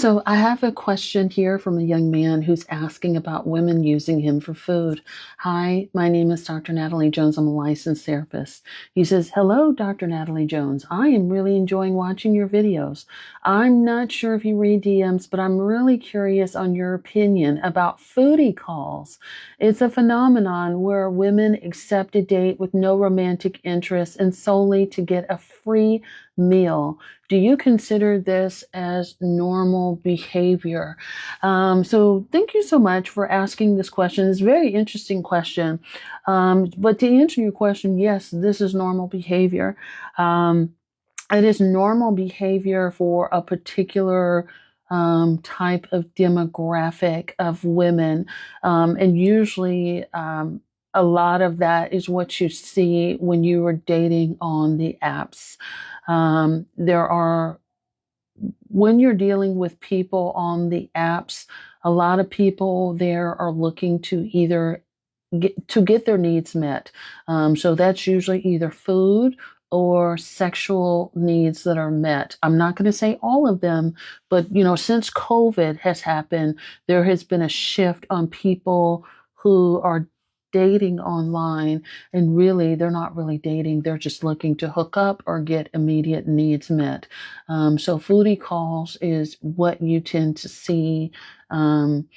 So I have a question here from a young man who's asking about women using him for food. Hi, my name is Dr. Natalie Jones. I'm a licensed therapist. He says, hello, Dr. Natalie Jones. I am really enjoying watching your videos. I'm not sure if you read DMs, but I'm really curious on your opinion about foodie calls. It's a phenomenon where women accept a date with no romantic interest and solely to get a free meal. Do you consider this as normal behavior? So thank you so much for asking this question. It's a very interesting question. But to answer your question, yes, this is normal behavior. It is normal behavior for a particular type of demographic of women. And usually, a lot of that is what you see when you are dating on the apps. When you're dealing with people on the apps, a lot of people there are looking to either get their needs met. So that's usually either food or sexual needs that are met. I'm not going to say all of them, but since COVID has happened, there has been a shift on people who are dating online, and really they're not really dating, they're just looking to hook up or get immediate needs met. So foodie calls is what you tend to see online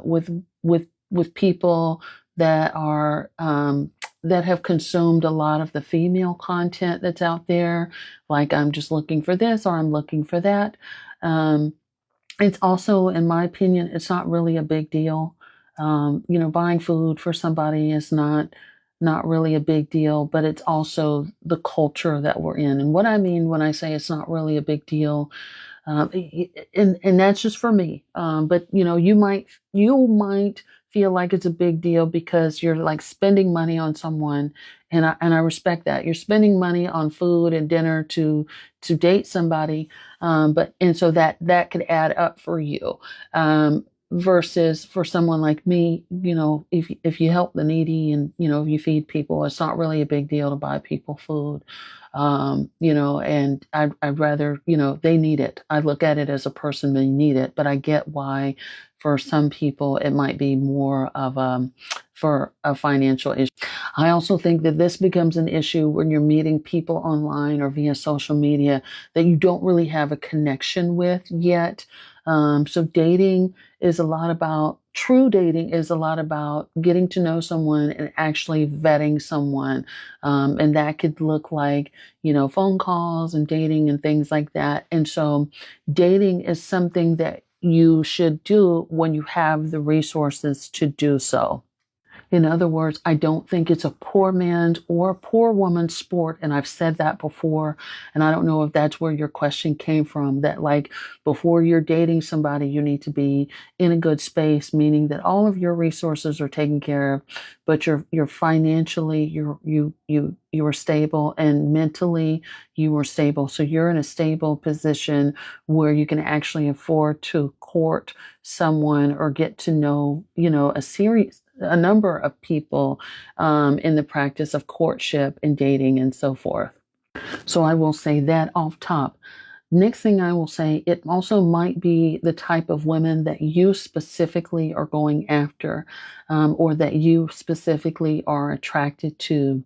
with people that are that have consumed a lot of the female content that's out there, like I'm just looking for this or I'm looking for that. It's also, in my opinion, it's not really a big deal. Buying food for somebody is not really a big deal, but it's also the culture that we're in. And what I mean when I say it's not really a big deal, and that's just for me. But you might feel like it's a big deal because you're like spending money on someone, and I respect that. You're spending money on food and dinner to date somebody, and so that could add up for you. Versus for someone like me, if you help the needy and if you feed people, it's not really a big deal to buy people food. And I'd rather, they need it. I look at it as a person, they need it, but I get why for some people it might be more of for a financial issue. I also think that this becomes an issue when you're meeting people online or via social media that you don't really have a connection with yet. So true dating is a lot about getting to know someone and actually vetting someone. And that could look like, phone calls and dating and things like that. And so dating is something that you should do when you have the resources to do so. In other words, I don't think it's a poor man's or a poor woman's sport. And I've said that before. And I don't know if that's where your question came from, that like before you're dating somebody, you need to be in a good space, meaning that all of your resources are taken care of, but you're financially, you are stable, and mentally you are stable. So you're in a stable position where you can actually afford to court someone or get to know, a number of people in the practice of courtship and dating and so forth. So I will say that off top. Next thing I will say, it also might be the type of women that you specifically are going after, or that you specifically are attracted to.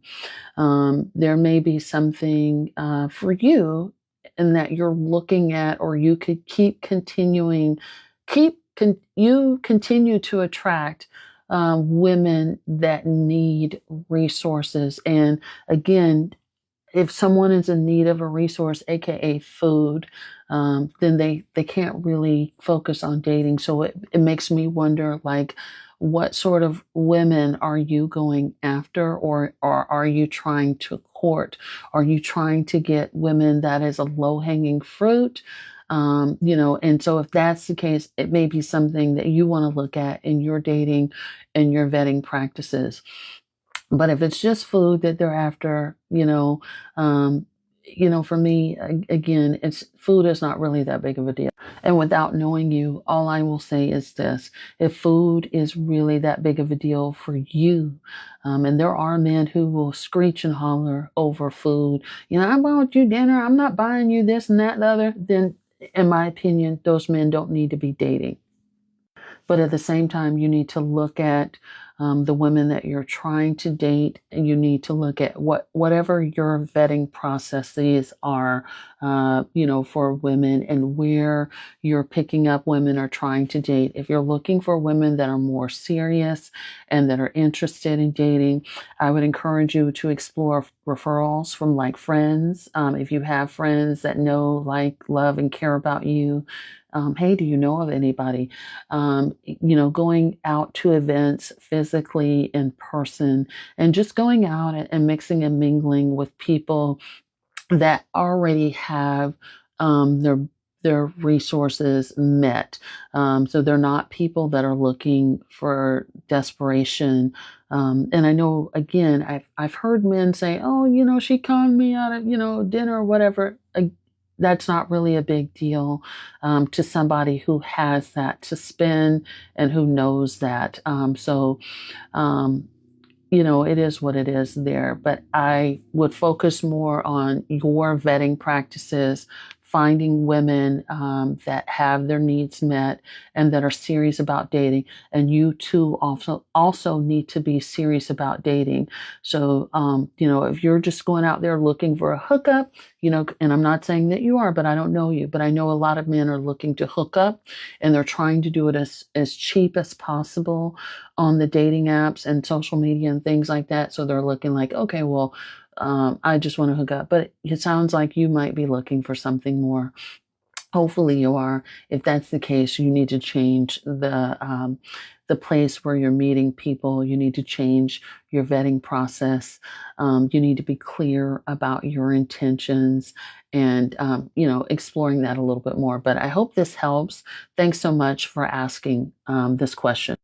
There may be something for you in that you're looking at, or you could you continue to attract women that need resources. And again, if someone is in need of a resource, aka food, then they can't really focus on dating. So it makes me wonder, like, what sort of women are you going after, or are you trying to court? Are you trying to get women that is a low-hanging fruit? And so if that's the case, it may be something that you want to look at in your dating and your vetting practices. But if it's just food that they're after, for me, again, it's food is not really that big of a deal. And without knowing you, all I will say is this: if food is really that big of a deal for you, and there are men who will screech and holler over food, I bought you dinner, I'm not buying you this and that and the other, then in my opinion, those men don't need to be dating. But at the same time, you need to look at the women that you're trying to date, and you need to look at whatever your vetting processes are, for women, and where you're picking up women or trying to date. If you're looking for women that are more serious and that are interested in dating, I would encourage you to explore referrals from like friends. If you have friends that know, like, love, and care about you, hey, do you know of anybody? Going out to events physically in person, and just going out and mixing and mingling with people that already have their resources met. So they're not people that are looking for desperation. And I know, again, I've heard men say, "Oh, she conned me out of dinner or whatever." That's not really a big deal to somebody who has that to spend and who knows that. Um, it is what it is there. But I would focus more on your vetting practices, finding women that have their needs met and that are serious about dating. And you too also need to be serious about dating. So, if you're just going out there looking for a hookup, and I'm not saying that you are, but I don't know you, but I know a lot of men are looking to hook up, and they're trying to do it as cheap as possible on the dating apps and social media and things like that. So they're looking like, okay, well, I just want to hook up. But it sounds like you might be looking for something more. Hopefully you are. If that's the case, you need to change the place where you're meeting people. You need to change your vetting process. You need to be clear about your intentions, and exploring that a little bit more. But I hope this helps. Thanks so much for asking this question.